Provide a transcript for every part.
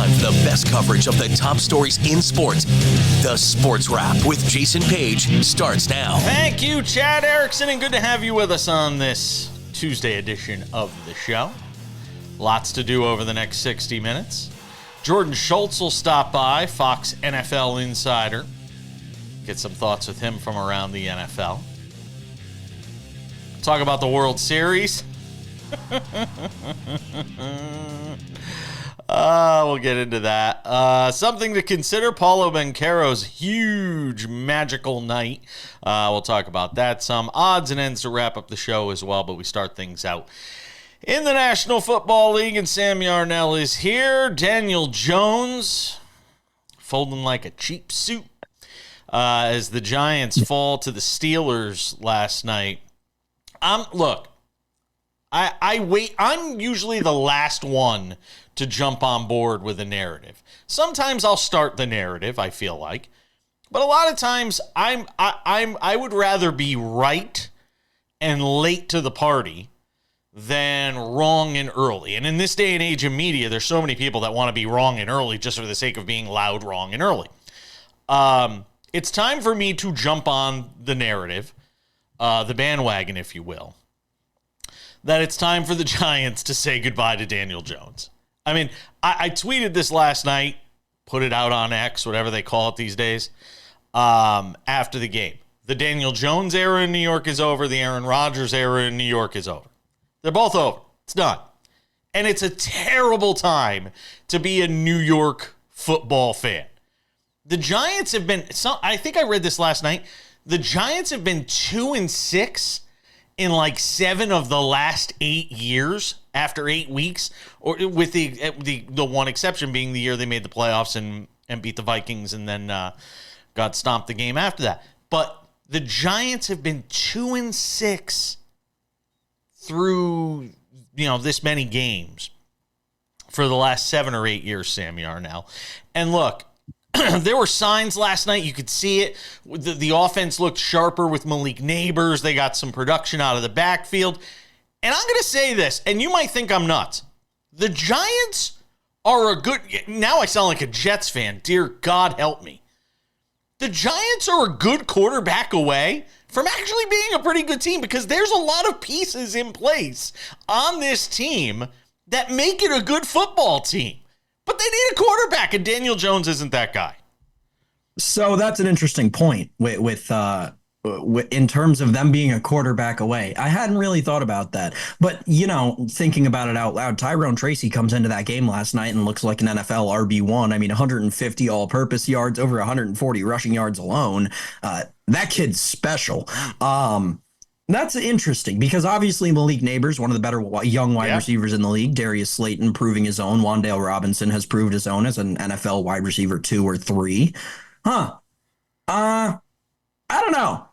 time for the best coverage of the top stories in sports. The Sports Wrap with Jason Page starts now. Thank you, Chad Erickson, and good to have you with us on this Tuesday edition of the show. Lots to do over the next 60 minutes. Jordan Schultz will stop by, Fox NFL Insider. Get some thoughts with him from around the NFL. Talk about the World Series. We'll get into that. Something to consider, Paulo Banchero's huge magical night. We'll talk about that. Some odds and ends to wrap up the show as well, but we start things out in the National Football League, and Sam Yarnell is here. Daniel Jones folding like a cheap suit as the Giants fall to the Steelers last night. Look, I'm usually the last one to jump on board with a narrative. Sometimes I'll start the narrative, I feel like. But a lot of times I would rather be right and late to the party than wrong and early. And in this day and age of media, there's so many people that want to be wrong and early just for the sake of being loud, wrong, and early. It's time for me to jump on the narrative, the bandwagon, if you will, that it's time for the Giants to say goodbye to Daniel Jones. I mean, I tweeted this last night, put it out on X, whatever they call it these days, after the game. The Daniel Jones era in New York is over. The Aaron Rodgers era in New York is over. They're both over. It's done. And it's a terrible time to be a New York football fan. The Giants have been, I think I read this last night, the Giants have been 2-6 in like 7 of the last 8 years after 8 weeks, or with the one exception being the year they made the playoffs and beat the Vikings and then got stomped the game after that. But the Giants have been 2-6 through, this many games for the last 7 or 8 years, Sam Yarnell. And look, there were signs last night. You could see it. The offense looked sharper with Malik Neighbors. They got some production out of the backfield. And I'm going to say this, and you might think I'm nuts. The Giants are a good... Now I sound like a Jets fan. Dear God, help me. The Giants are a good quarterback away from actually being a pretty good team because there's a lot of pieces in place on this team that make it a good football team. But they need a quarterback, and Daniel Jones isn't that guy. So that's an interesting point with in terms of them being a quarterback away. I hadn't really thought about that. But, thinking about it out loud, Tyrone Tracy comes into that game last night and looks like an NFL RB1. I mean, 150 all-purpose yards, over 140 rushing yards alone. That kid's special. That's interesting because obviously Malik Neighbors, one of the better young wide receivers in the league. Darius Slayton proving his own. Wan'Dale Robinson has proved his own as an NFL wide receiver 2 or 3. I don't know.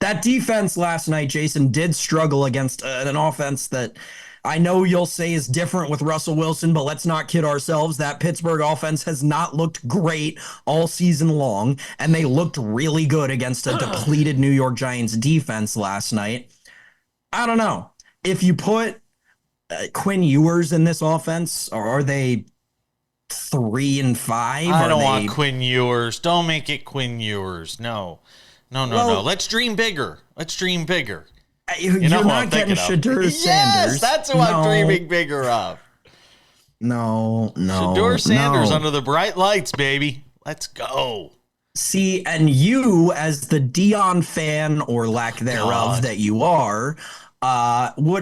That defense last night, Jason, did struggle against an offense that I know you'll say is different with Russell Wilson, but let's not kid ourselves. That Pittsburgh offense has not looked great all season long, and they looked really good against a depleted New York Giants defense last night. I don't know. If you put Quinn Ewers in this offense, or are they 3-5? I don't want Quinn Ewers. Don't make it Quinn Ewers. No. Let's dream bigger. You're not getting Shedeur Sanders. Yes, that's who I'm dreaming bigger of. No. Shedeur Sanders under the bright lights, baby. Let's go. See, and you, as the Dion fan or lack thereof that you are,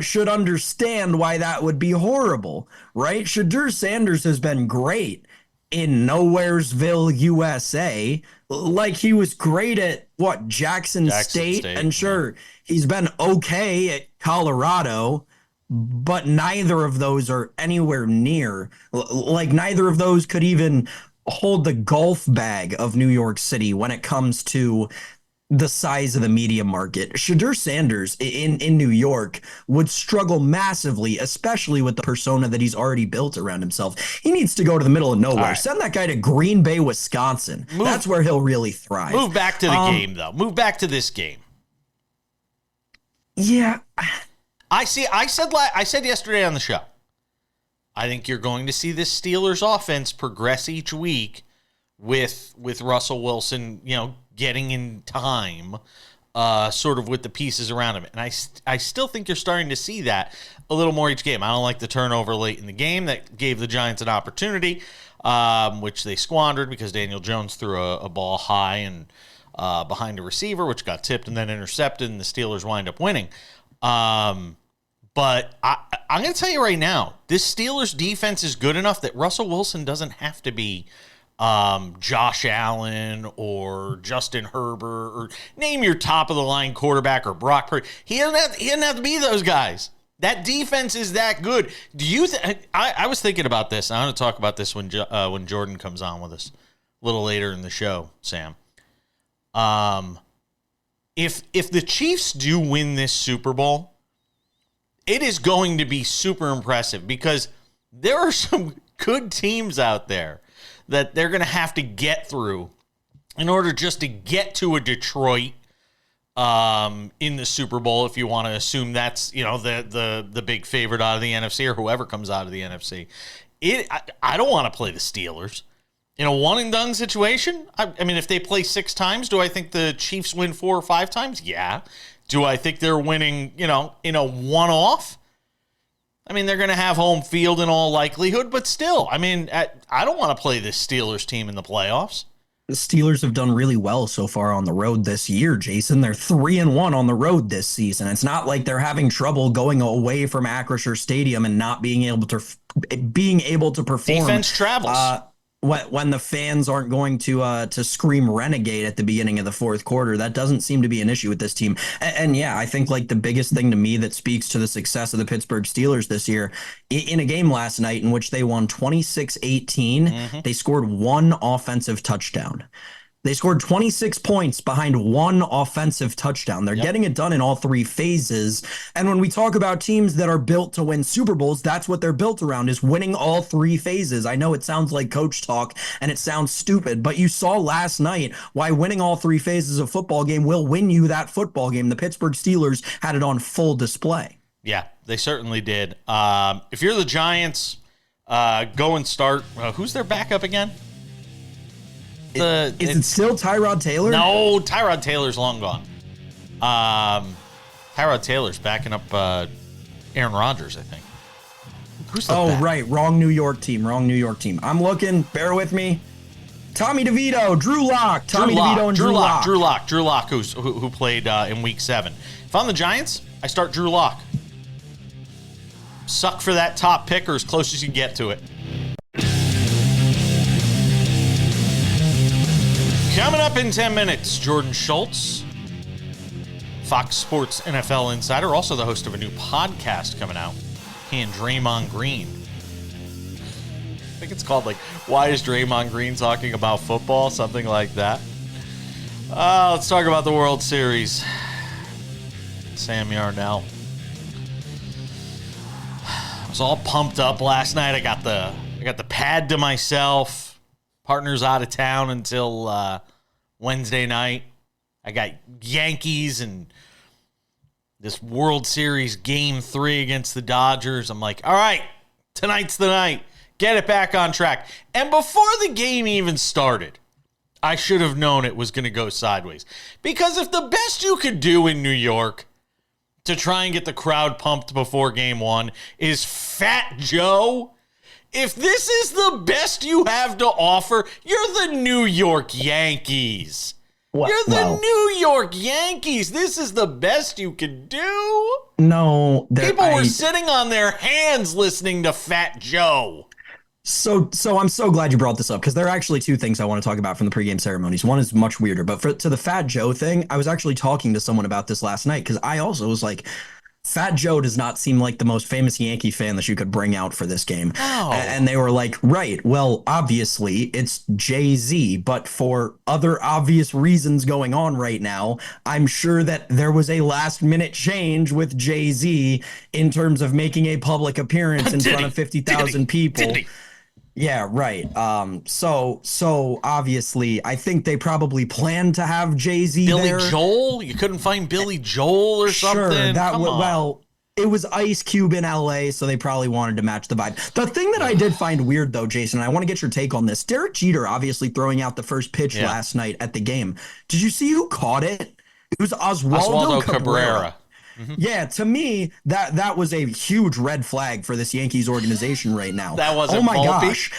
should understand why that would be horrible, right? Shedeur Sanders has been great in Nowheresville, USA. Like, he was great at Jackson State, and sure, he's been okay at Colorado, but neither of those are anywhere near. Like, neither of those could even hold the golf bag of New York City when it comes to the size of the media market. Shedeur Sanders in New York would struggle massively, especially with the persona that he's already built around himself. He needs to go to the middle of nowhere. Right. Send that guy to Green Bay, Wisconsin. That's where he'll really thrive. Move back to the game, though. Move back to this game. Yeah. I said yesterday on the show, I think you're going to see this Steelers offense progress each week with Russell Wilson, getting in time, sort of with the pieces around him. And I still think you're starting to see that a little more each game. I don't like the turnover late in the game that gave the Giants an opportunity, which they squandered because Daniel Jones threw a ball high and behind a receiver, which got tipped and then intercepted, and the Steelers wind up winning. But I'm going to tell you right now, this Steelers defense is good enough that Russell Wilson doesn't have to be Josh Allen or Justin Herbert or name your top of the line quarterback or Brock Purdy. He doesn't have to be those guys. That defense is that good. Do you? I was thinking about this. I'm going to talk about this when Jordan comes on with us a little later in the show, Sam. If the Chiefs do win this Super Bowl, it is going to be super impressive because there are some good teams out there that they're going to have to get through in order just to get to a Detroit in the Super Bowl, if you want to assume that's, the big favorite out of the NFC or whoever comes out of the NFC. I don't want to play the Steelers. In a one-and-done situation, I mean, if they play 6 times, do I think the Chiefs win 4 or 5 times? Yeah. Do I think they're winning, in a one-off? I mean, they're going to have home field in all likelihood, but still, I mean, I don't want to play this Steelers team in the playoffs. The Steelers have done really well so far on the road this year, Jason. They're 3-1 on the road this season. It's not like they're having trouble going away from Acrisure Stadium and not being able to perform. Defense travels. When the fans aren't going to scream renegade at the beginning of the fourth quarter, that doesn't seem to be an issue with this team. And yeah, I think like the biggest thing to me that speaks to the success of the Pittsburgh Steelers this year, in a game last night in which they won 26-18, they scored 1 offensive touchdown. They scored 26 points behind 1 offensive touchdown. They're getting it done in all 3 phases. And when we talk about teams that are built to win Super Bowls, that's what they're built around, is winning all 3 phases. I know it sounds like coach talk and it sounds stupid, but you saw last night why winning all 3 phases of football game will win you that football game. The Pittsburgh Steelers had it on full display. Yeah, they certainly did. If you're the Giants, go and start. Who's their backup again? Is it still Tyrod Taylor? No, Tyrod Taylor's long gone. Tyrod Taylor's backing up Aaron Rodgers, I think. Who's the back? Right. Wrong New York team. I'm looking. Bear with me. Tommy DeVito, Drew Lock. Drew Lock, who played in Week 7. If I'm the Giants, I start Drew Lock. Suck for that top pick or as close as you can get to it. Coming up in 10 minutes, Jordan Schultz, Fox Sports NFL Insider, also the host of a new podcast coming out, he and Draymond Green. I think it's called, Why is Draymond Green talking about football? Something like that. Let's talk about the World Series. Sam Yarnell. I was all pumped up last night. I got the pad to myself. Partner's out of town until Wednesday night. I got Yankees and this World Series Game 3 against the Dodgers. I'm like, all right, tonight's the night. Get it back on track. And before the game even started, I should have known it was going to go sideways. Because if the best you could do in New York to try and get the crowd pumped before Game 1 is Fat Joe, if this is the best you have to offer, you're the New York Yankees. You're the New York Yankees. This is the best you can do. No. People were sitting on their hands listening to Fat Joe. So I'm so glad you brought this up because there are actually 2 things I want to talk about from the pregame ceremonies. One is much weirder, but to the Fat Joe thing, I was actually talking to someone about this last night because I also was like, Fat Joe does not seem like the most famous Yankee fan that you could bring out for this game. Oh. And they were like, right, well, obviously it's Jay-Z, but for other obvious reasons going on right now, I'm sure that there was a last minute change with Jay-Z in terms of making a public appearance in front of 50,000 people. Yeah, right. So obviously, I think they probably planned to have Jay-Z Billy there. Joel? You couldn't find Billy Joel or something? Sure, well, It was Ice Cube in LA, so they probably wanted to match the vibe. The thing that I did find weird, though, Jason, and I want to get your take on this. Derek Jeter obviously throwing out the first pitch last night at the game. Did you see who caught it? It was Oswaldo Cabrera. Mm-hmm. Yeah, to me, that was a huge red flag for this Yankees organization right now. That wasn't Volpe? Gosh.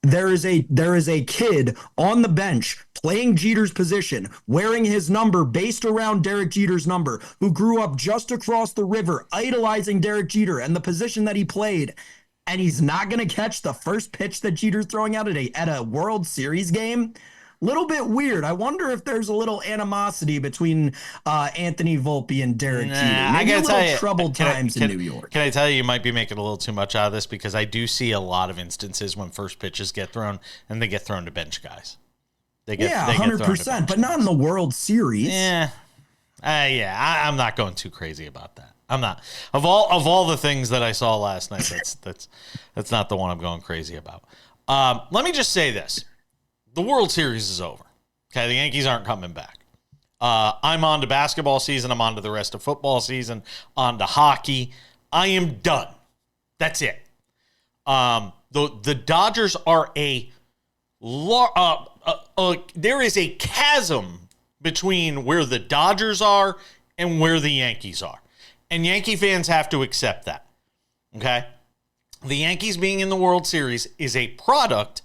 There is a kid on the bench playing Jeter's position, wearing his number based around Derek Jeter's number, who grew up just across the river, idolizing Derek Jeter and the position that he played. And he's not going to catch the first pitch that Jeter's throwing out at a World Series game. Little bit weird. I wonder if there's a little animosity between Anthony Volpe and Derek Jeter. Maybe a little troubled times in New York. Can I tell you might be making a little too much out of this, because I do see a lot of instances when first pitches get thrown and they get thrown to bench guys. They get 100%, but not in the World Series. I'm not going too crazy about that. I'm not. Of all the things that I saw last night, that's not the one I'm going crazy about. Let me just say this. The World Series is over. Okay, the Yankees aren't coming back. I'm on to basketball season. I'm on to the rest of football season. On to hockey. I am done. That's it. The Dodgers are there is a chasm between where the Dodgers are and where the Yankees are. And Yankee fans have to accept that. Okay? The Yankees being in the World Series is a product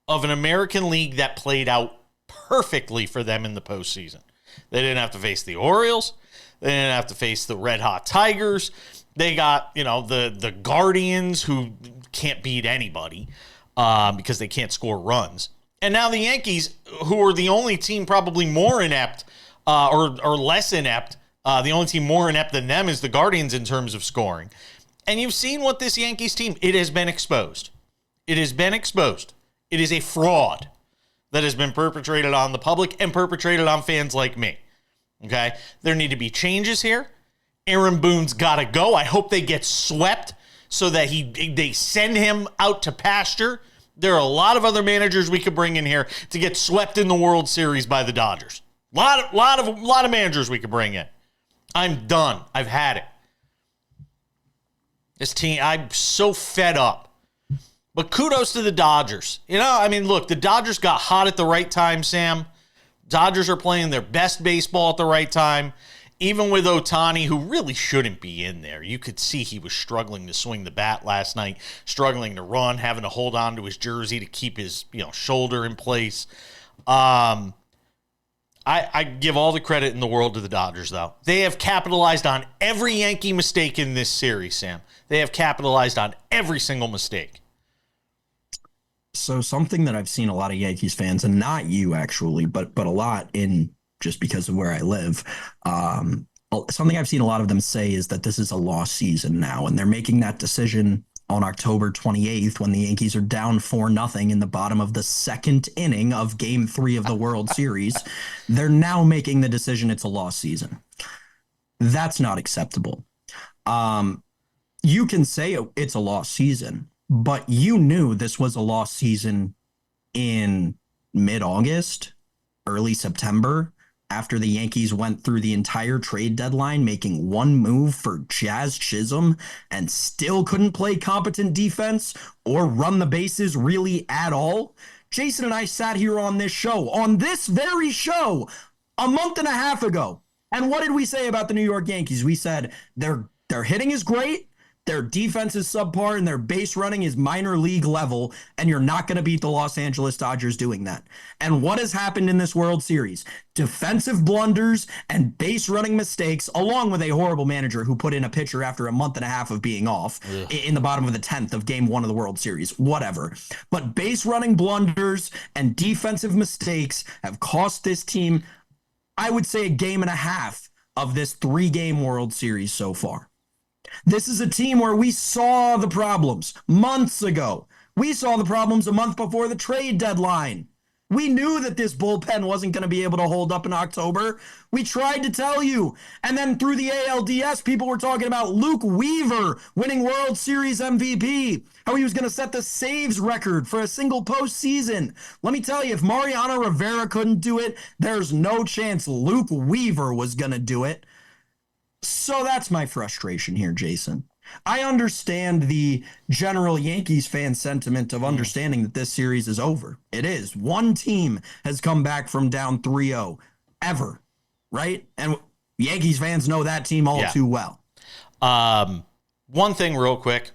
of an American League that played out perfectly for them in the postseason. They didn't have to face the Orioles. They didn't have to face the Red Hot Tigers. They got, the Guardians, who can't beat anybody because they can't score runs. And now the Yankees, who are the only team probably more inept or less inept. The only team more inept than them is the Guardians in terms of scoring. And you've seen what this Yankees team, it has been exposed. It has been exposed. It is a fraud that has been perpetrated on the public and perpetrated on fans like me. Okay? There need to be changes here. Aaron Boone's got to go. I hope they get swept so that they send him out to pasture. There are a lot of other managers we could bring in here to get swept in the World Series by the Dodgers. Lot of managers we could bring in. I'm done. I've had it. This team, I'm so fed up. But kudos to the Dodgers. Look, the Dodgers got hot at the right time, Sam. Dodgers are playing their best baseball at the right time. Even with Ohtani, who really shouldn't be in there. You could see he was struggling to swing the bat last night, struggling to run, having to hold on to his jersey to keep his shoulder in place. I give all the credit in the world to the Dodgers, though. They have capitalized on every Yankee mistake in this series, Sam. They have capitalized on every single mistake. So something that I've seen a lot of Yankees fans, and not you actually, but a lot in just because of where I live, something I've seen a lot of them say is that this is a lost season now, and they're making that decision on October 28th when the Yankees are down 4-0 in the bottom of the second inning of Game 3 of the World Series. They're now making the decision it's a lost season. That's not acceptable. You can say it's a lost season, but you knew this was a lost season in mid-August, early September, after the Yankees went through the entire trade deadline, making one move for Jazz Chisholm and still couldn't play competent defense or run the bases really at all. Jason and I sat here on this very show, a month and a half ago. And what did we say about the New York Yankees? We said their hitting is great. Their defense is subpar and their base running is minor league level, and you're not going to beat the Los Angeles Dodgers doing that. And what has happened in this World Series? Defensive blunders and base running mistakes, along with a horrible manager who put in a pitcher after a month and a half of being off in the bottom of the 10th of Game 1 of the World Series, whatever. But base running blunders and defensive mistakes have cost this team, I would say, a game and a half of this 3-game World Series so far. This is a team where we saw the problems months ago. We saw the problems a month before the trade deadline. We knew that this bullpen wasn't going to be able to hold up in October. We tried to tell you. And then through the ALDS, people were talking about Luke Weaver winning World Series MVP, how he was going to set the saves record for a single postseason. Let me tell you, if Mariano Rivera couldn't do it, there's no chance Luke Weaver was going to do it. So that's my frustration here, Jason. I understand the general Yankees fan sentiment of understanding that this series is over. It is. One team has come back from down 3-0 ever, right? And Yankees fans know that team all too well. One thing real quick,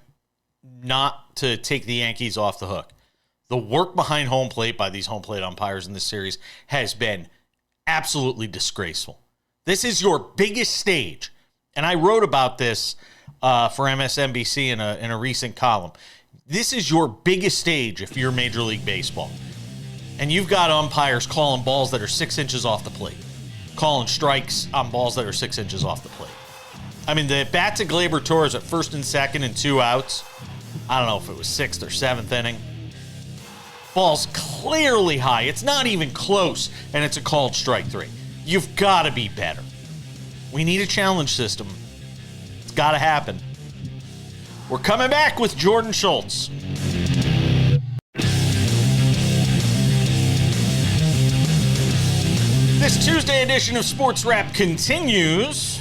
not to take the Yankees off the hook. The work behind home plate by these home plate umpires in this series has been absolutely disgraceful. This is your biggest stage. And I wrote about this for MSNBC in a recent column. This is your biggest stage if you're Major League Baseball. And you've got umpires calling balls that are 6 inches off the plate, calling strikes on balls that are 6 inches off the plate. I mean, the bat to Gleyber Torres at first and second and 2 outs. I don't know if it was 6th or 7th inning. Ball's clearly high. It's not even close, and it's a called strike 3. You've got to be better. We need a challenge system. It's got to happen. We're coming back with Jordan Schultz. This Tuesday edition of Sports Wrap continues.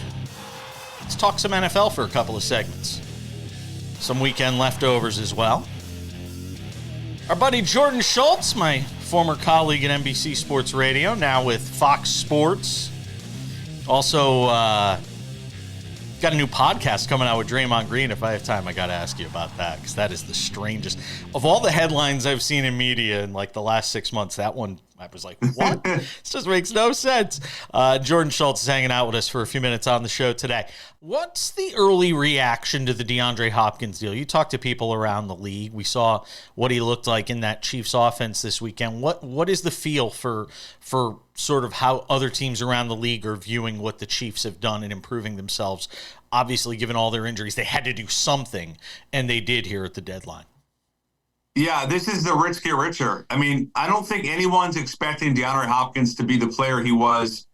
Let's talk some NFL for a couple of segments. Some weekend leftovers as well. Our buddy Jordan Schultz, my former colleague at NBC Sports Radio, now with Fox Sports. Also, got a new podcast coming out with Draymond Green. If I have time, I got to ask you about that because that is the strangest. Of all the headlines I've seen in media in like the last 6 months, that one, I was like, what? This just makes no sense. Jordan Schultz is hanging out with us for a few minutes on the show today. What's the early reaction to the DeAndre Hopkins deal? You talked to people around the league. We saw what he looked like in that Chiefs offense this weekend. What is the feel for sort of how other teams around the league are viewing what the Chiefs have done in improving themselves? Obviously, given all their injuries, they had to do something, and they did here at the deadline. Yeah, this is the rich get richer. I mean, I don't think anyone's expecting DeAndre Hopkins to be the player he was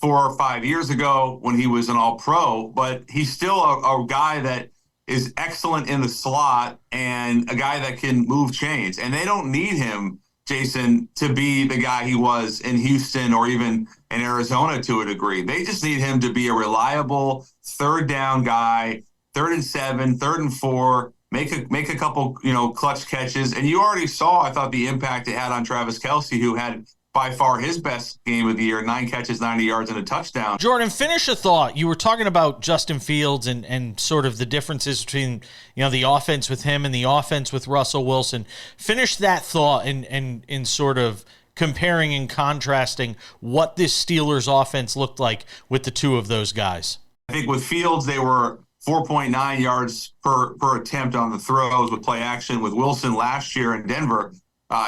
4 or 5 years ago when he was an all-pro, but he's still a guy that is excellent in the slot and a guy that can move chains. And they don't need him, Jason, to be the guy he was in Houston or even in Arizona to a degree. They just need him to be a reliable third down guy, 3rd and 7, 3rd and 4, make a couple, clutch catches. And you already saw, I thought, the impact it had on Travis Kelce, who had by far his best game of the year, 9 catches, 90 yards, and a touchdown. Jordan, finish a thought. You were talking about Justin Fields and sort of the differences between, the offense with him and the offense with Russell Wilson. Finish that thought in sort of comparing and contrasting what this Steelers offense looked like with the two of those guys. I think with Fields, they were 4.9 yards per attempt on the throws with play action. With Wilson last year in Denver,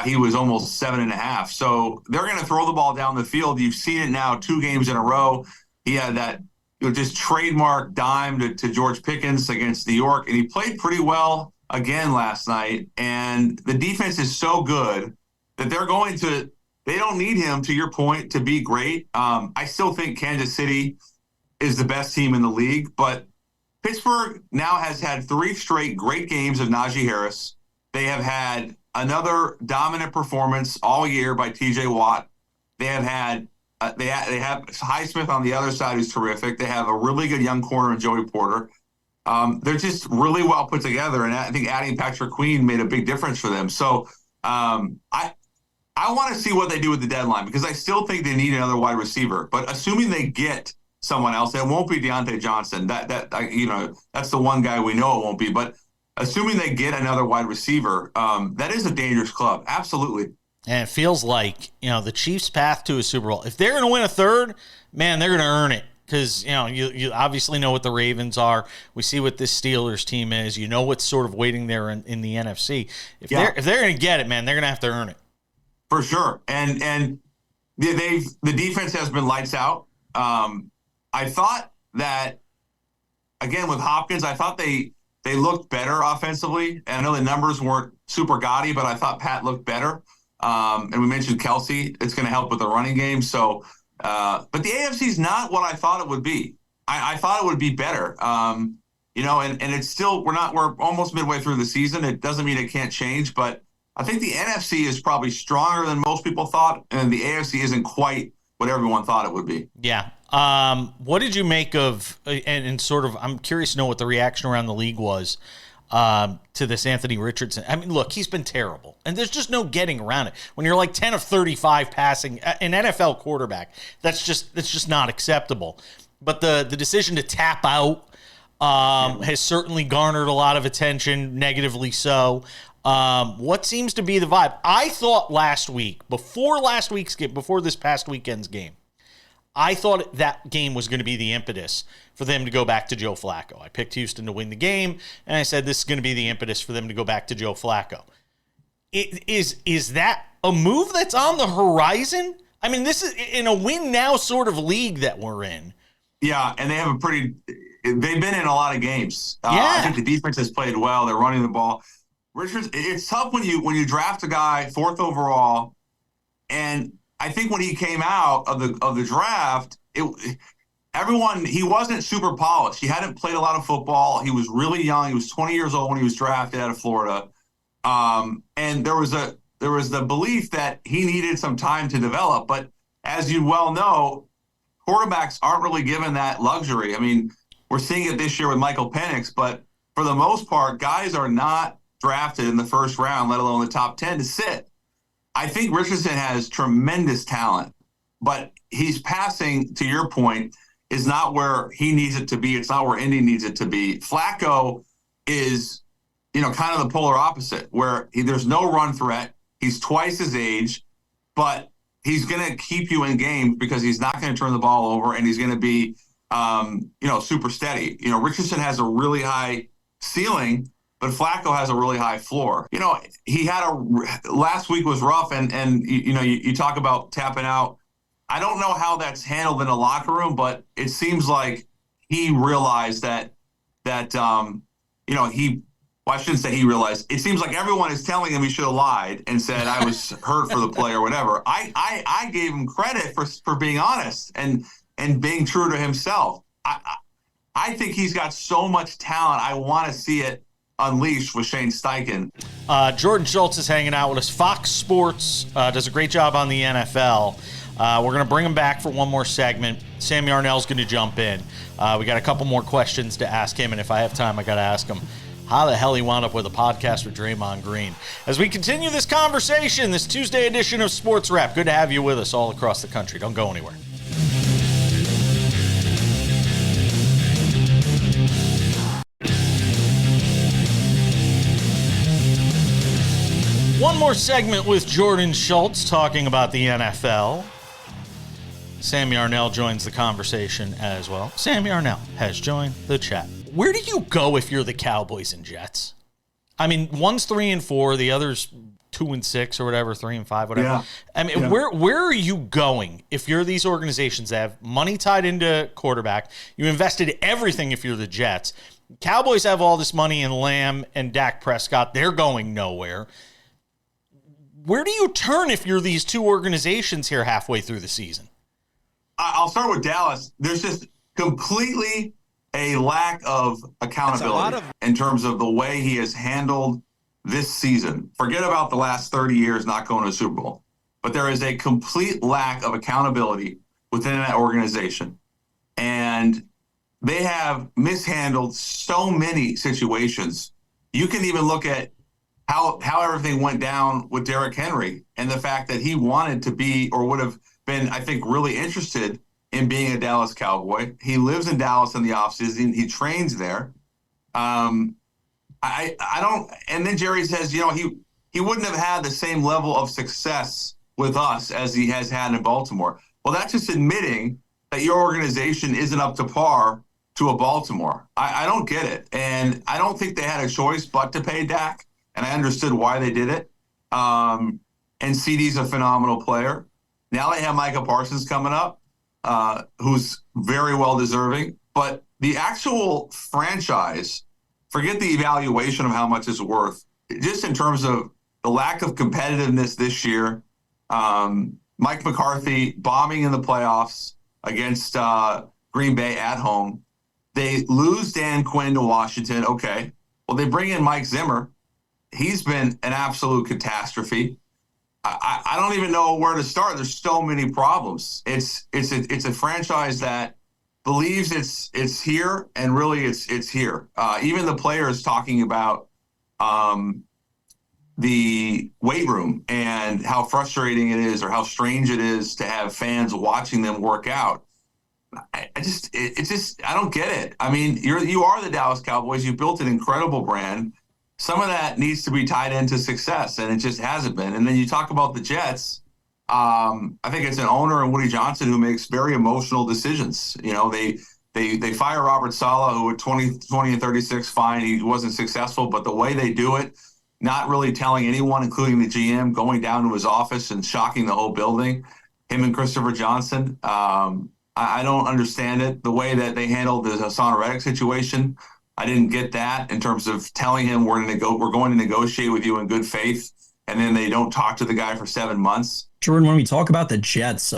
he was almost 7.5. So they're going to throw the ball down the field. You've seen it now 2 games in a row. He had that just trademark dime to George Pickens against New York, and he played pretty well again last night. And the defense is so good that they don't need him, to your point, to be great. I still think Kansas City is the best team in the league, but Pittsburgh now has had 3 straight great games of Najee Harris. They have had another dominant performance all year by T.J. Watt. They have had they have Highsmith on the other side, who's terrific. They have a really good young corner in Joey Porter. They're just really well put together, and I think adding Patrick Queen made a big difference for them. So I want to see what they do with the deadline because I still think they need another wide receiver. But assuming they get someone else, it won't be Deontay Johnson. That's the one guy we know it won't be. But assuming they get another wide receiver, that is a dangerous club. Absolutely. And it feels like, the Chiefs' path to a Super Bowl, if they're going to win a third, man, they're going to earn it. Because, you obviously know what the Ravens are. We see what this Steelers team is. You know what's sort of waiting there in the NFC. If they're going to get it, man, they're going to have to earn it. For sure. And the defense has been lights out. I thought that, again, with Hopkins, I thought they looked better offensively. And I know the numbers weren't super gaudy, but I thought Pat looked better. And we mentioned Kelce. It's going to help with the running game. So, but the AFC is not what I thought it would be. I thought it would be better. And it's still, we're almost midway through the season. It doesn't mean it can't change, but I think the NFC is probably stronger than most people thought. And the AFC isn't quite what everyone thought it would be. Yeah. What did you make of, and sort of, I'm curious to know what the reaction around the league was to this Anthony Richardson. I mean, look, he's been terrible, and there's just no getting around it. When you're like 10 of 35 passing, an NFL quarterback, that's just not acceptable. But the decision to tap out has certainly garnered a lot of attention, negatively so. What seems to be the vibe? I thought last week, before this past weekend's game, I thought that game was going to be the impetus for them to go back to Joe Flacco. I picked Houston to win the game, and I said this is going to be the impetus for them to go back to Joe Flacco. Is that a move that's on the horizon? I mean, this is in a win-now sort of league that we're in. Yeah, and they've been in a lot of games. Yeah. I think the defense has played well. They're running the ball. Richards, it's tough when you draft a guy 4th overall, and I think when he came out of the draft, he wasn't super polished. He hadn't played a lot of football. He was really young. He was 20 years old when he was drafted out of Florida. And there was the belief that he needed some time to develop. But as you well know, quarterbacks aren't really given that luxury. I mean, we're seeing it this year with Michael Penix, but for the most part, guys are not drafted in the first round, let alone the top 10, to sit. I think Richardson has tremendous talent, but he's passing, to your point, is not where he needs it to be. It's not where Indy needs it to be. Flacco is, kind of the polar opposite, where there's no run threat. He's twice his age, but he's going to keep you in games because he's not going to turn the ball over, and he's going to be, super steady. Richardson has a really high ceiling, but Flacco has a really high floor. He had last week was rough, and you talk about tapping out. I don't know how that's handled in the locker room, but it seems like he realized that I shouldn't say he realized. It seems like everyone is telling him he should have lied and said I was hurt for the play or whatever. I gave him credit for being honest and being true to himself. I think he's got so much talent. I want to see it unleashed with Shane Steichen. Jordan Schultz is hanging out with us. Fox Sports does a great job on the NFL. We're going to bring him back for one more segment. Sam Yarnell's going to jump in. We got a couple more questions to ask him, and if I have time, I got to ask him how the hell he wound up with a podcast with Draymond Green. As we continue this conversation, this Tuesday edition of Sports Wrap, good to have you with us all across the country. Don't go anywhere. One more segment with Jordan Schultz talking about the NFL. Sam Yarnell joins the conversation as well. Sam Yarnell has joined the chat. Where do you go if you're the Cowboys and Jets? I mean, one's 3-4, the other's 2-6 or whatever, 3-5, whatever. Yeah. I mean, where are you going if you're these organizations that have money tied into quarterback? You invested everything if you're the Jets. Cowboys have all this money in Lamb and Dak Prescott. They're going nowhere. Where do you turn if you're these two organizations here halfway through the season? I'll start with Dallas. There's just completely a lack of accountability in terms of the way he has handled this season. Forget about the last 30 years not going to a Super Bowl. But there is a complete lack of accountability within that organization. And they have mishandled so many situations. You can even look at how everything went down with Derrick Henry and the fact that he wanted to be or would have been, I think, really interested in being a Dallas Cowboy. He lives in Dallas in the offseason. He trains there. I don't. And then Jerry says, he wouldn't have had the same level of success with us as he has had in Baltimore. Well, that's just admitting that your organization isn't up to par to a Baltimore. I don't get it. And I don't think they had a choice but to pay Dak. And I understood why they did it. And CeeDee's a phenomenal player. Now they have Micah Parsons coming up, who's very well deserving. But the actual franchise, forget the evaluation of how much it's worth, just in terms of the lack of competitiveness this year. Mike McCarthy bombing in the playoffs against Green Bay at home. They lose Dan Quinn to Washington. Okay. Well, they bring in Mike Zimmer. He's been an absolute catastrophe. I don't even know where to start. There's so many problems. It's a franchise that believes it's here, and really it's here. Even the players talking about the weight room and how frustrating it is, or how strange it is to have fans watching them work out. I don't get it. I mean, you are the Dallas Cowboys. You built an incredible brand. Some of that needs to be tied into success, and it just hasn't been. And then you talk about the Jets. I think it's an owner and Woody Johnson who makes very emotional decisions. You know, they fire Robert Saleh, who at 20 and 36, fine, he wasn't successful, but the way they do it, not really telling anyone, including the GM, going down to his office and shocking the whole building, him and Christopher Johnson. I don't understand it. The way that they handled the Hassan Reddick situation, I didn't get that, in terms of telling him we're going to negotiate with you in good faith, and then they don't talk to the guy for 7 months. Jordan, when we talk about the Jets,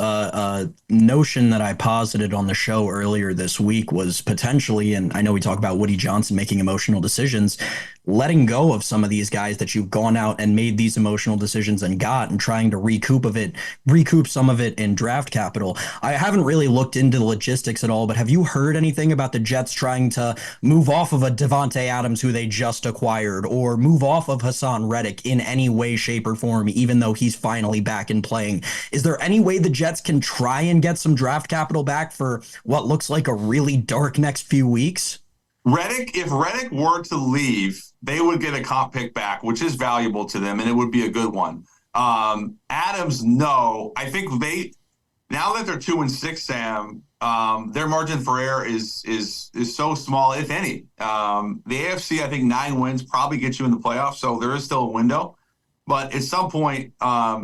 notion that I posited on the show earlier this week was potentially, and I know we talk about Woody Johnson making emotional decisions, letting go of some of these guys that you've gone out and made these emotional decisions and trying to recoup some of it in draft capital. I haven't really looked into the logistics at all, but have you heard anything about the Jets trying to move off of a Devontae Adams who they just acquired, or move off of Hassan Reddick in any way, shape, or form, even though he's finally back in playing? Is there any way the Jets can try and get some draft capital back for what looks like a really dark next few weeks? If Reddick were to leave, they would get a comp pick back, which is valuable to them, and it would be a good one. Adams, no. I think now that they're 2-6, Sam, their margin for error is so small, if any. The AFC, I think 9 wins probably gets you in the playoffs, so there is still a window. But at some point,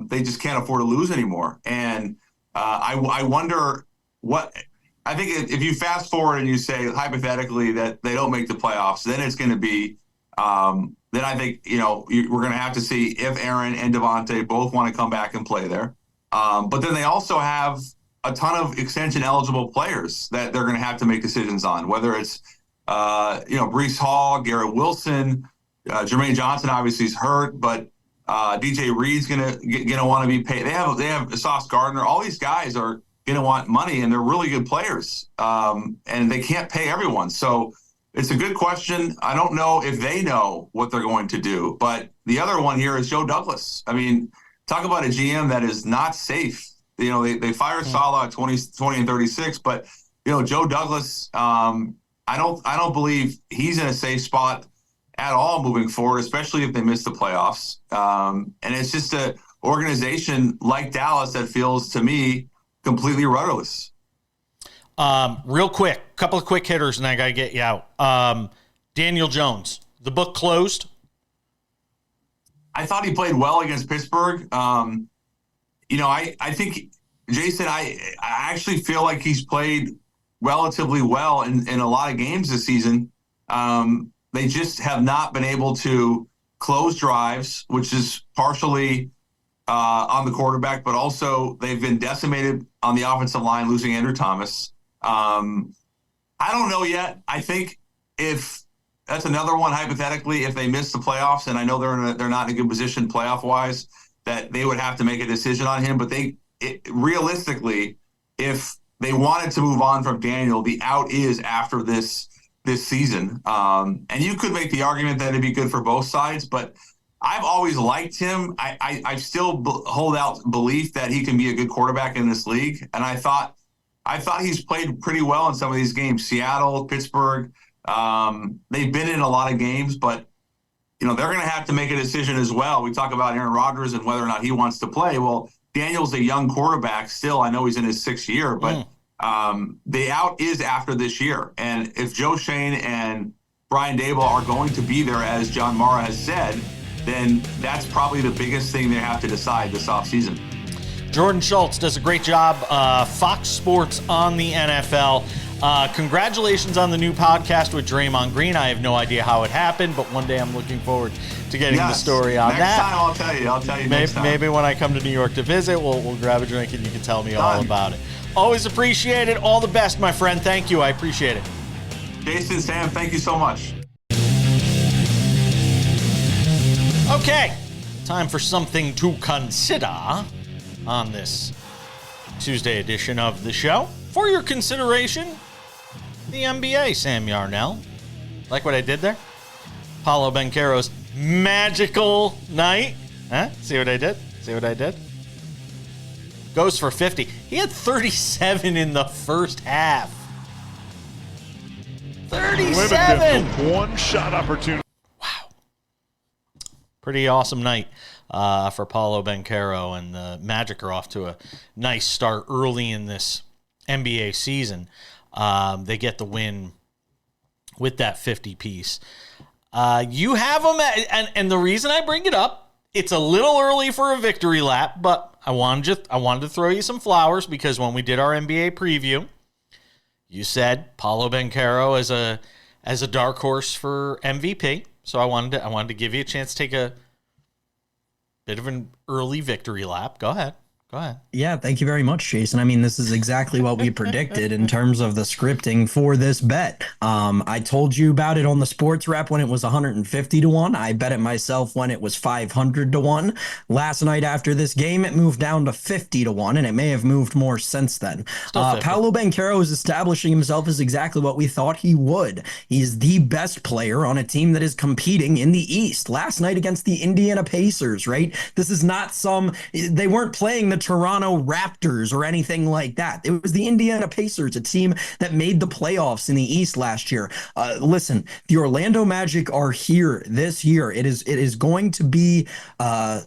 they just can't afford to lose anymore. And I wonder what – I think if you fast forward and you say, hypothetically, that they don't make the playoffs, then it's going to be then I think, we're going to have to see if Aaron and Devontae both want to come back and play there. But then they also have a ton of extension-eligible players that they're going to have to make decisions on, whether it's, Breece Hall, Garrett Wilson, Jermaine Johnson obviously is hurt, but DJ Reed's gonna want to be paid. They have Sauce Gardner. All these guys are gonna want money, and they're really good players. And they can't pay everyone. So it's a good question. I don't know if they know what they're going to do. But the other one here is Joe Douglas. I mean, talk about a GM that is not safe. They fired Saleh at 20 and 36, but Joe Douglas, I don't believe he's in a safe spot at all moving forward, especially if they miss the playoffs. And it's just an organization like Dallas that feels, to me, completely rudderless. Real quick, couple of quick hitters, and I got to get you out. Daniel Jones, the book closed? I thought he played well against Pittsburgh. I think, Jason, I actually feel like he's played relatively well in a lot of games this season. They just have not been able to close drives, which is partially on the quarterback, but also they've been decimated on the offensive line, losing Andrew Thomas. I don't know yet. I think if that's another one, hypothetically, if they miss the playoffs, and I know they're not in a good position playoff-wise, that they would have to make a decision on him. But realistically, if they wanted to move on from Daniel, the out is after this season. And you could make the argument that it'd be good for both sides, but I've always liked him. I still hold out belief that he can be a good quarterback in this league. And I thought he's played pretty well in some of these games. Seattle, Pittsburgh, they've been in a lot of games, but they're going to have to make a decision as well. We talk about Aaron Rodgers and whether or not he wants to play. Well, Daniel's a young quarterback still. I know he's in his 6th year, but the out is after this year. And if Joe Shane and Brian Daboll are going to be there, as John Mara has said, then that's probably the biggest thing they have to decide this offseason. Jordan Schultz does a great job. Fox Sports on the NFL. Congratulations on the new podcast with Draymond Green. I have no idea how it happened, but one day I'm looking forward to getting the story on that. Next time I'll tell you. I'll tell you next time. Maybe when I come to New York to visit, we'll grab a drink and you can tell me all about it. Always appreciate it. All the best, my friend. Thank you. I appreciate it. Jason, Sam, thank you so much. Okay. time for something to consider on this Tuesday edition of the show. For your consideration, the NBA, Sam Yarnell. Like what I did there? Paolo Banchero's magical night. Huh? See what I did? See what I did? Goes for 50. He had 37 in the first half. 37! One shot opportunity. Wow. Pretty awesome night for Paolo Banchero, and the Magic are off to a nice start early in this NBA season. They get the win with that 50 piece. You have them, and the reason I bring it up, it's a little early for a victory lap, but I wanted to throw you some flowers, because when we did our NBA preview, you said Paolo Banchero as a dark horse for MVP. So I wanted to give you a chance to take a bit of an early victory lap. Go ahead. Yeah, thank you very much, Jason. I mean, this is exactly what we predicted in terms of the scripting for this bet. I told you about it on the SportsWrap when it was 150-1. I bet it myself when it was 500-1. Last night after this game, it moved down to 50-1, and it may have moved more since then. Paolo Banchero is establishing himself as exactly what we thought he would. He's the best player on a team that is competing in the East. Last night against the Indiana Pacers, right? This is not they weren't playing the Toronto Raptors or anything like that. It was the Indiana Pacers, a team that made the playoffs in the East last year. Listen, the Orlando Magic are here this year. It is going to be, I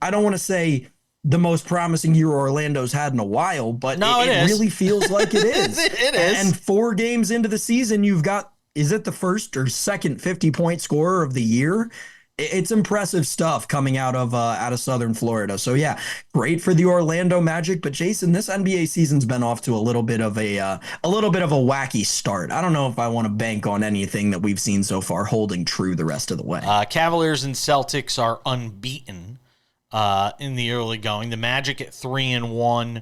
don't want to say the most promising year Orlando's had in a while, but it really feels like it is. It is. And 4 games into the season, you've got, is it the first or second 50-point scorer of the year? It's impressive stuff coming out of Southern Florida. So yeah, great for the Orlando Magic. But Jason, this NBA season's been off to a little bit of a wacky start. I don't know if I want to bank on anything that we've seen so far holding true the rest of the way. Cavaliers and Celtics are unbeaten in the early going. The Magic at 3-1.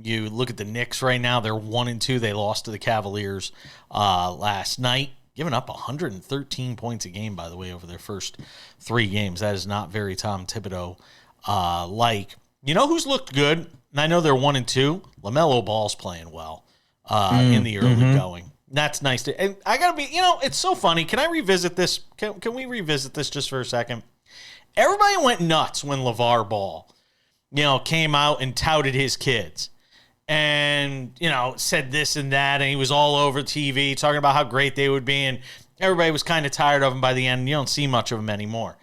You look at the Knicks right now; they're 1-2. They lost to the Cavaliers last night. Giving up 113 points a game, by the way, over their first 3 games. That is not very Tom Thibodeau like. You know who's looked good? And I know they're 1-2. LaMelo Ball's playing well in the early going. That's nice. And I got to be, it's so funny. Can I revisit this? Can we revisit this just for a second? Everybody went nuts when LeVar Ball, came out and touted his kids. And, said this and that, and he was all over TV talking about how great they would be, and everybody was kind of tired of him by the end. You don't see much of him anymore.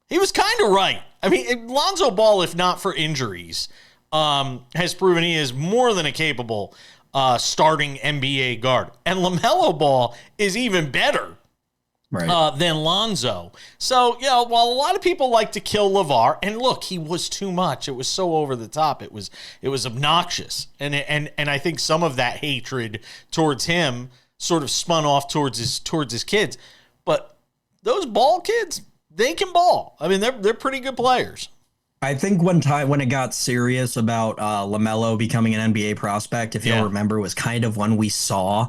He was kind of right. I mean, Lonzo Ball, if not for injuries, has proven he is more than a capable starting NBA guard. And LaMelo Ball is even better than Lonzo. So, while a lot of people like to kill LeVar, and look, he was too much. It was so over the top. It was obnoxious. And I think some of that hatred towards him sort of spun off towards his kids. But those Ball kids, they can ball. I mean, they're pretty good players. I think when it got serious about LaMelo becoming an NBA prospect, if you'll remember, was kind of when we saw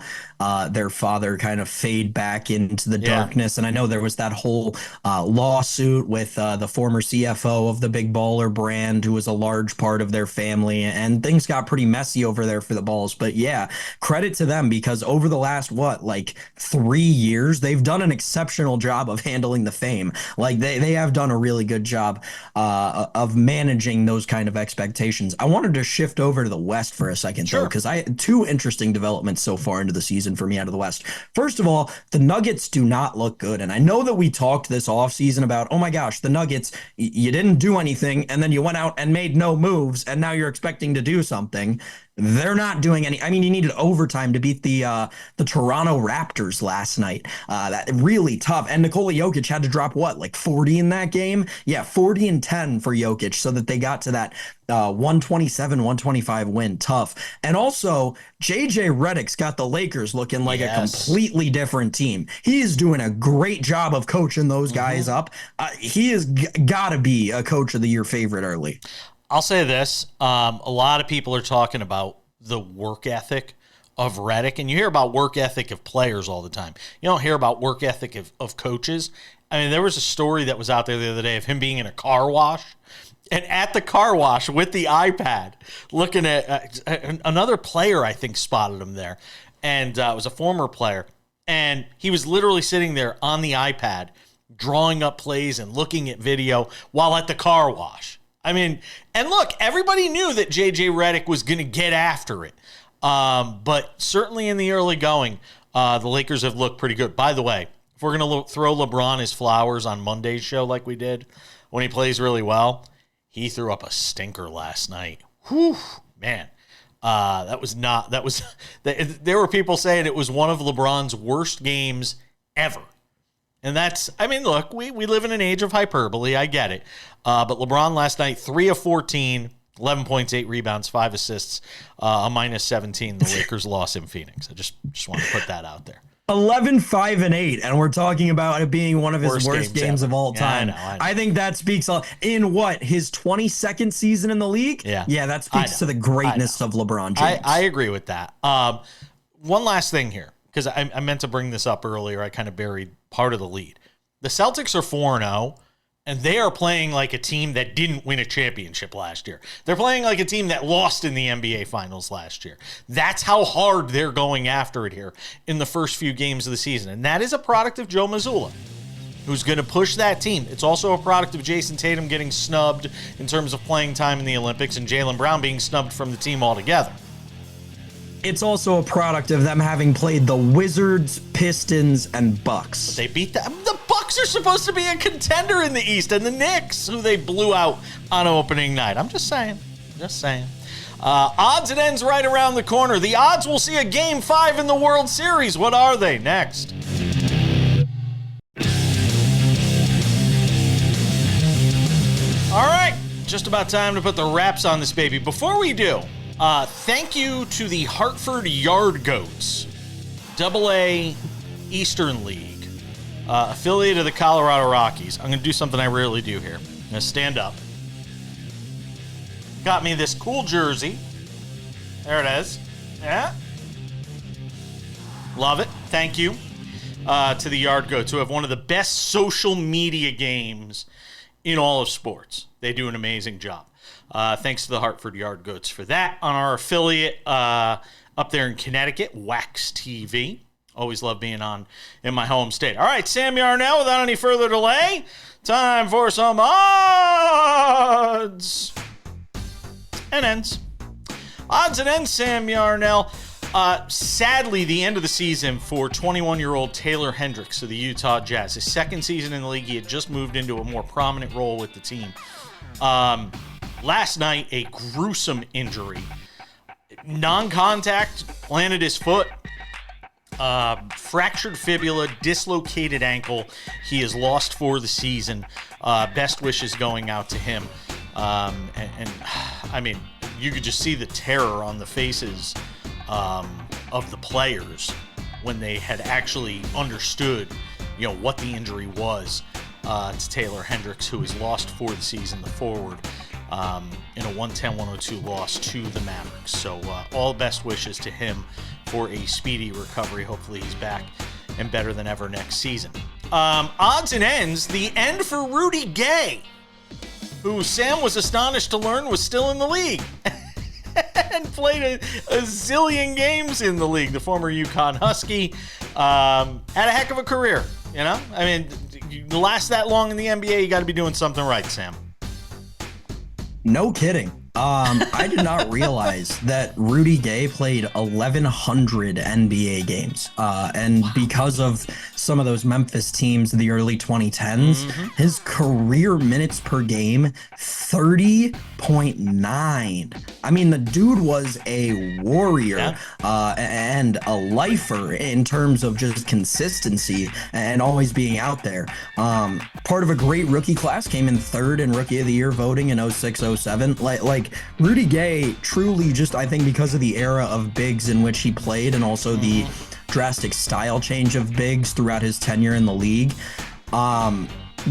their father kind of fade back into the darkness. And I know there was that whole lawsuit with the former CFO of the Big Baller brand, who was a large part of their family, and things got pretty messy over there for the Balls. But yeah, credit to them, because over the last 3 years, they've done an exceptional job of handling the fame. Like they have done a really good job of managing those kind of expectations. I wanted to shift over to the West for a second, though, because I had 2 interesting developments so far into the season for me out of the West. First of all, the Nuggets do not look good. And I know that we talked this offseason about, oh my gosh, the Nuggets, you didn't do anything, and then you went out and made no moves, and now you're expecting to do something. They're not doing any. I mean, you needed overtime to beat the Toronto Raptors last night. That really tough. And Nikola Jokic had to drop 40 in that game? Yeah, 40 and 10 for Jokic, so that they got to that 127-125 win. Tough. And also, JJ Redick's got the Lakers looking like a completely different team. He is doing a great job of coaching those guys up. He has got to be a Coach of the Year favorite early. I'll say this. A lot of people are talking about the work ethic of Redick, and you hear about work ethic of players all the time. You don't hear about work ethic of coaches. I mean, there was a story that was out there the other day of him being in a car wash, and at the car wash with the iPad, looking at another player, I think, spotted him there, and it was a former player, and he was literally sitting there on the iPad, drawing up plays and looking at video while at the car wash. I mean, and look, everybody knew that J.J. Redick was going to get after it. But certainly in the early going, the Lakers have looked pretty good. By the way, if we're going to throw LeBron his flowers on Monday's show like we did when he plays really well, he threw up a stinker last night. Whew, man. There were people saying it was one of LeBron's worst games ever. And that's, I mean, look, we live in an age of hyperbole. I get it. But LeBron last night, 3 of 14, 11 points, 8 rebounds, 5 assists, a minus 17. The Lakers lost in Phoenix. I just want to put that out there. 11, 5, and 8, and we're talking about it being one of his worst games of all time. Yeah, I know. I think that speaks in what, his 22nd season in the league? Yeah, that speaks to the greatness of LeBron James. I agree with that. One last thing here, because I meant to bring this up earlier. I kind of buried part of the lead. The Celtics are 4-0. And they are playing like a team that didn't win a championship last year. They're playing like a team that lost in the NBA Finals last year. That's how hard they're going after it here in the first few games of the season. And that is a product of Joe Mazzulla, who's going to push that team. It's also a product of Jason Tatum getting snubbed in terms of playing time in the Olympics and Jaylen Brown being snubbed from the team altogether. It's also a product of them having played the Wizards, Pistons, and Bucks. But they beat them. The Bucks are supposed to be a contender in the East, and the Knicks, who they blew out on opening night. I'm just saying. Odds and ends right around the corner. The odds we'll see a Game 5 in the World Series. What are they? Next. All right. Just about time to put the wraps on this baby. Before we do, thank you to the Hartford Yard Goats, AA Eastern League, affiliate of the Colorado Rockies. I'm going to do something I rarely do here. I'm going to stand up. Got me this cool jersey. There it is. Yeah. Love it. Thank you to the Yard Goats, who have one of the best social media games in all of sports. They do an amazing job. Thanks to the Hartford Yard Goats for that. On our affiliate up there in Connecticut, Wax TV. Always love being on in my home state. All right, Sam Yarnell, without any further delay, time for some odds and ends. Odds and ends, Sam Yarnell. Sadly, the end of the season for 21-year-old Taylor Hendricks of the Utah Jazz. His second season in the league, he had just moved into a more prominent role with the team. Last night, a gruesome injury. Non-contact, landed his foot. Fractured fibula, dislocated ankle. He is lost for the season. Best wishes going out to him. And I mean, you could just see the terror on the faces of the players when they had actually understood, what the injury was. To Taylor Hendricks, who is lost for the season, the forward, in a 110-102 loss to the Mavericks. So all best wishes to him for a speedy recovery. Hopefully he's back and better than ever next season. Odds and ends, the end for Rudy Gay, who Sam was astonished to learn was still in the league and played a zillion games in the league. The former UConn Husky had a heck of a career, I mean, you last that long in the NBA, you got to be doing something right, Sam. No kidding. I did not realize that Rudy Gay played 1,100 NBA games. And because of some of those Memphis teams in the early 2010s, his career minutes per game, 30.9. I mean, the dude was a warrior and a lifer in terms of just consistency and always being out there. Part of a great rookie class, came in third in Rookie of the Year voting in 06-07. Like Rudy Gay truly just, I think because of the era of bigs in which he played and also the drastic style change of bigs throughout his tenure in the league,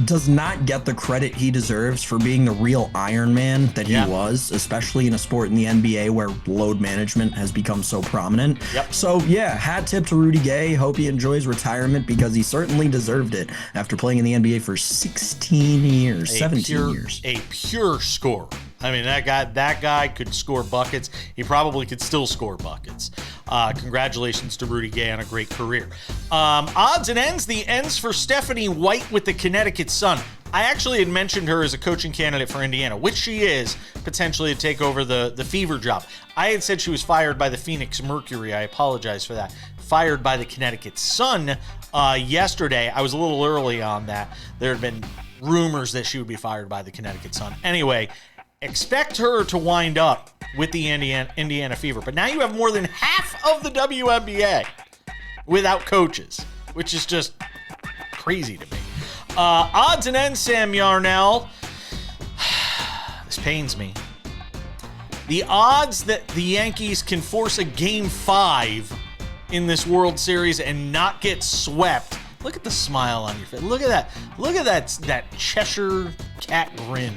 does not get the credit he deserves for being the real Iron Man that he was, especially in a sport in the NBA where load management has become so prominent. So yeah, hat tip to Rudy Gay. Hope he enjoys retirement because he certainly deserved it after playing in the NBA for 17 years. A pure scorer. I mean, that guy could score buckets. He probably could still score buckets. Congratulations to Rudy Gay on a great career. Odds and ends. The ends for Stephanie White with the Connecticut Sun. I actually had mentioned her as a coaching candidate for Indiana, which she is, potentially to take over the Fever job. I had said she was fired by the Phoenix Mercury. I apologize for that. Fired by the Connecticut Sun yesterday. I was a little early on that. There had been rumors that she would be fired by the Connecticut Sun. Anyway, expect her to wind up with the Indiana Fever. But now you have more than half of the WNBA without coaches, which is just crazy to me. Odds and ends, Sam Yarnell. This pains me. The odds that the Yankees can force a Game 5 in this World Series and not get swept. Look at the smile on your face. Look at that. Look at that Cheshire cat grin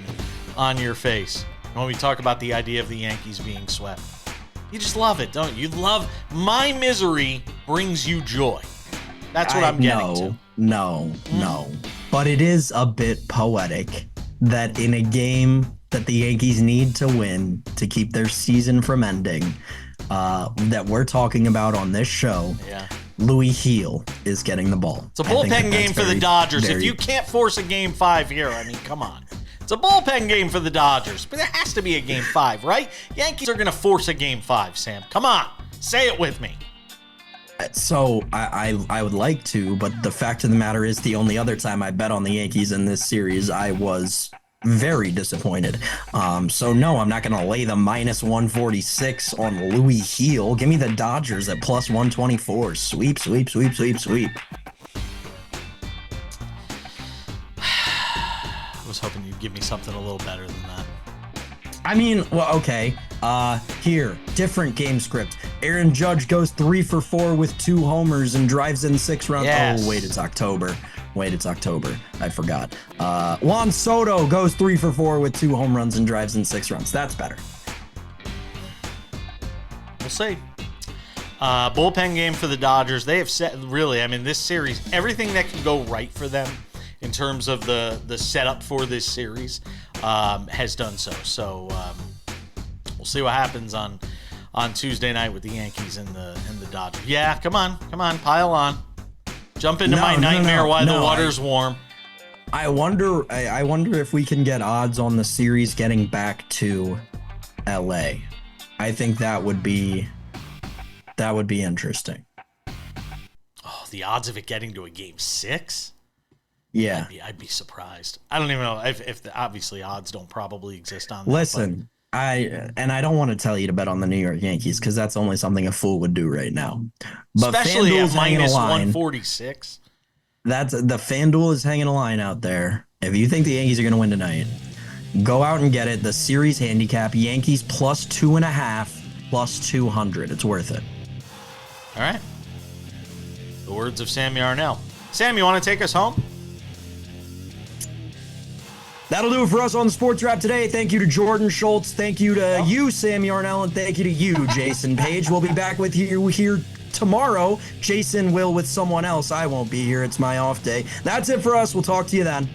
on your face when we talk about the idea of the Yankees being swept. You just love it, don't you? You love my misery brings you joy. That's what I'm getting to. No. But it is a bit poetic that in a game that the Yankees need to win to keep their season from ending, that we're talking about on this show, Louis Heel is getting the ball. It's a bullpen game for the Dodgers. If you can't force a Game 5 here, I mean, come on. It's a bullpen game for the Dodgers, but there has to be a Game 5, right? Yankees are going to force a Game 5, Sam. Come on. Say it with me. So I would like to, but the fact of the matter is the only other time I bet on the Yankees in this series, I was very disappointed. So no, I'm not going to lay the minus 146 on Louis Heel. Give me the Dodgers at plus 124. Sweep. I was hoping you'd give me something a little better than that. I mean, well, okay. Here, different game script. Aaron Judge goes 3 for 4 with 2 homers and drives in 6 runs. Yes. Oh, wait, it's October. I forgot. Juan Soto goes 3 for 4 with 2 home runs and drives in 6 runs. That's better. We'll see. Bullpen game for the Dodgers. They have set, really, I mean, this series, everything that can go right for them in terms of the setup for this series has done so. So we'll see what happens on Tuesday night with the Yankees and the Dodgers. Yeah, come on, pile on. Jump into my nightmare while the water's warm. I wonder if we can get odds on the series getting back to LA. I think that would be interesting. Oh, the odds of it getting to a Game 6? Yeah, I'd be surprised. I don't even know if obviously odds don't probably exist on that. Listen, I don't want to tell you to bet on the New York Yankees because that's only something a fool would do right now. But especially at FanDuel's minus 146. The FanDuel is hanging a line out there. If you think the Yankees are going to win tonight, go out and get it. The series handicap: Yankees plus 2.5, plus 200. It's worth it. All right. The words of Sam Yarnell. Sam, you want to take us home? That'll do it for us on the Sports Wrap today. Thank you to Jordan Schultz. Thank you to you, Sam Yarnell. And thank you to you, Jason Page. We'll be back with you here tomorrow. Jason will with someone else. I won't be here. It's my off day. That's it for us. We'll talk to you then.